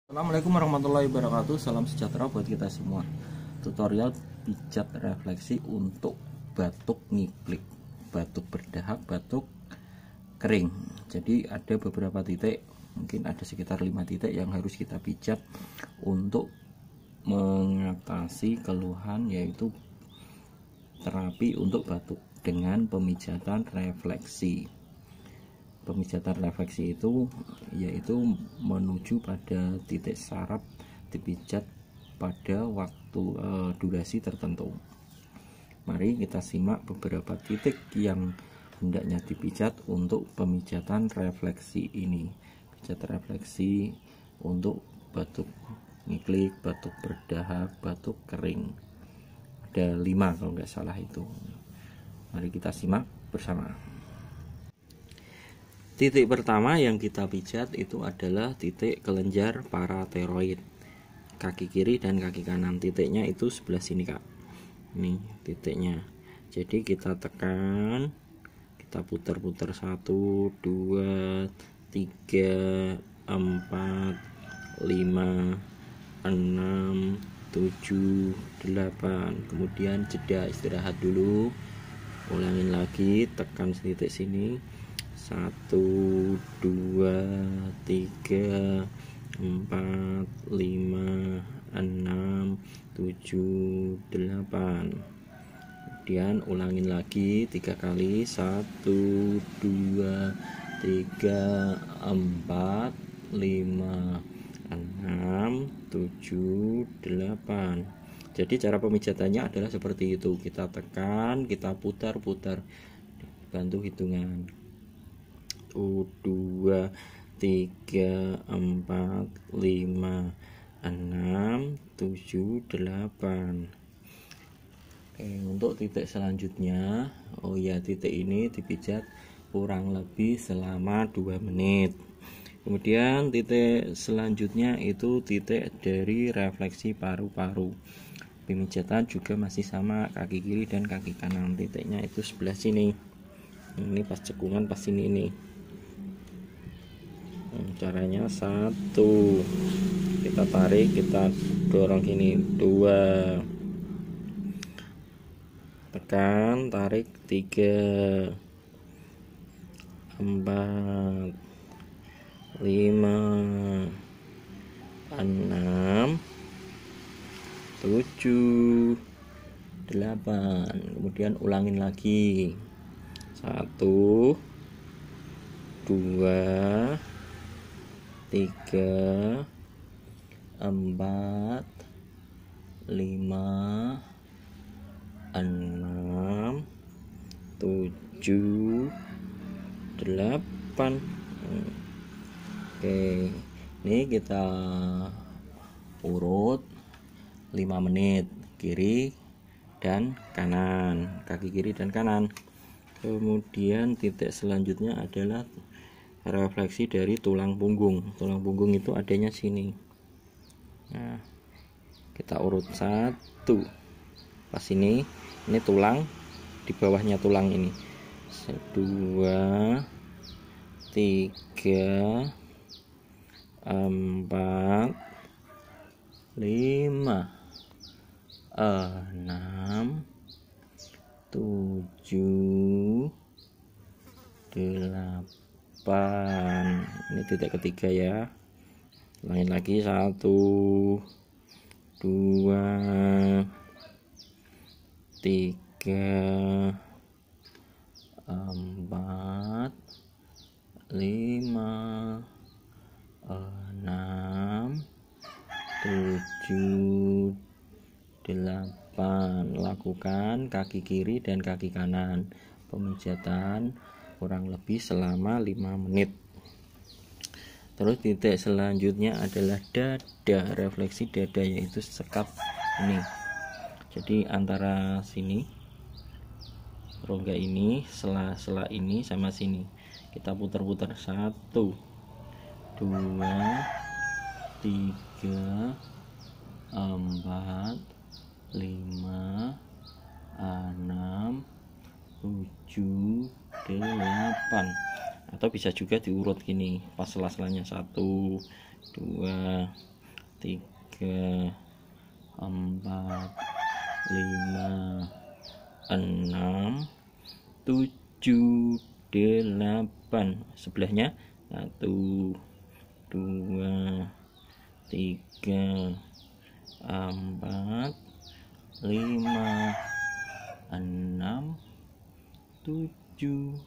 Assalamualaikum warahmatillahi wabarakatuh. Salam sejahtera buat kita semua. Tutorial pijat refleksi untuk batuk ngiklik, batuk berdahak, batuk kering. Jadi ada beberapa titik, mungkin ada sekitar 5 titik yang harus kita pijat untuk mengatasi keluhan, yaitu terapi untuk batuk dengan pemijatan refleksi. Pemijatan refleksi itu yaitu menuju pada titik saraf dipijat pada waktu durasi tertentu. Mari kita simak beberapa titik yang hendaknya dipijat untuk pemijatan refleksi ini. Pijat refleksi untuk batuk ngiklik, batuk berdahak, batuk kering. Ada 5 kalau nggak salah itu. Mari kita simak bersama. Titik pertama yang kita pijat itu adalah titik kelenjar parateroid, kaki kiri dan kaki kanan. Titiknya itu sebelah sini, Kak. Ini titiknya. Jadi kita tekan, kita putar-putar 1, 2, 3, 4, 5, 6, 7, 8. Kemudian jeda, istirahat dulu. Ulangin lagi, tekan titik sini. 1, 2, 3, 4, 5, 6, 7, 8. Kemudian ulangin lagi 3 kali. 1, 2, 3, 4, 5, 6, 7, 8. Jadi cara pemijatannya adalah seperti itu. Kita tekan, kita putar-putar, bantu hitungan. 1, 2, 3, 4, 5, 6, 7, 8. Oke, untuk titik selanjutnya, titik ini dipijat kurang lebih selama 2 menit. Kemudian titik selanjutnya itu titik dari refleksi paru-paru. Pemijatan juga masih sama, kaki kiri dan kaki kanan. Titiknya itu sebelah sini. Ini pas cekungan, pas ini. Caranya 1, kita tarik, kita dorong gini. 2, tekan, tarik. 3, 4, 5, 6, 7, 8. Kemudian ulangin lagi. 1, 2, 3, 4, 5, 6, 7, 8. Oke, ini kita urut 5 menit, kiri dan kanan, kaki kiri dan kanan. Kemudian titik selanjutnya adalah refleksi dari tulang punggung. Tulang punggung itu adanya sini. Nah, kita urut 1, pas ini tulang, di bawahnya tulang ini. 2, 3, 4, 5, 6, 7, 8. Ini titik ketiga ya. Ulangin lagi. 1, 2, 3, 4, 5, 6, 7, 8. Lakukan kaki kiri dan kaki kanan. Pemijatan kurang lebih selama 5 menit. Terus titik selanjutnya adalah dada, refleksi dada, yaitu sekap ini. Jadi antara sini, rongga ini, sela-sela ini sama sini, kita putar-putar. 1, 2, 3, 4, 5, 6, 7, 8. Atau bisa juga diurut gini, pas sela-selanya. 1, 2, 3, 4, 5, 6, 7, 8. Sebelahnya 1, 2, 3, 4, 5, 6, 7,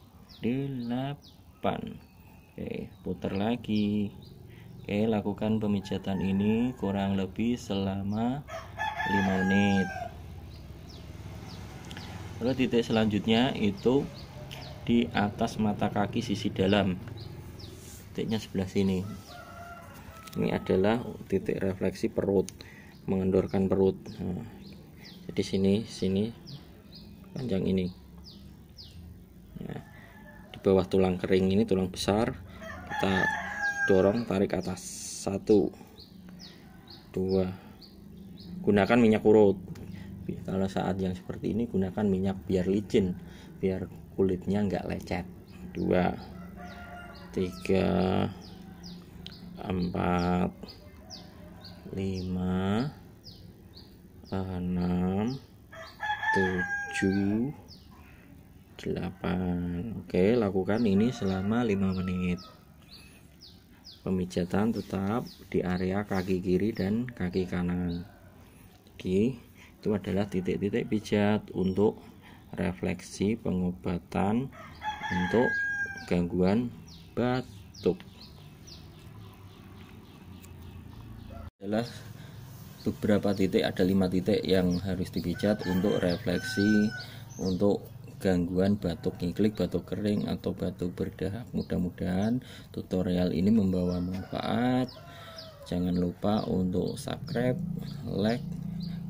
8. Oke, putar lagi. Oke, lakukan pemijatan ini kurang lebih selama 5 menit. Lalu titik selanjutnya itu di atas mata kaki sisi dalam. Titiknya sebelah sini. Ini adalah titik refleksi perut, mengendorkan perut. Nah, jadi sini panjang ini. Nah, di bawah tulang kering ini, tulang besar, kita dorong, tarik atas. 1, 2. Gunakan minyak urut. Kalau saat yang seperti ini gunakan minyak biar licin, biar kulitnya nggak lecet. 2, 3, 4, 5, 6, 7, 8. Oke, lakukan ini selama 5 menit. Pemijatan tetap di area kaki kiri dan kaki kanan. Jadi itu adalah titik-titik pijat untuk refleksi pengobatan untuk gangguan batuk. Adalah beberapa titik, ada 5 titik yang harus dipijat untuk refleksi untuk gangguan batuk ngiklik, batuk kering, atau batuk berdahak. Mudah-mudahan tutorial ini membawa manfaat. Jangan lupa untuk subscribe, like,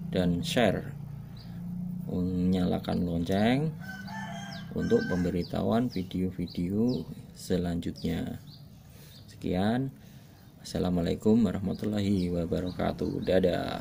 dan share. Nyalakan lonceng untuk pemberitahuan video-video selanjutnya. Sekian. Assalamualaikum warahmatullahi wabarakatuh. Dadah.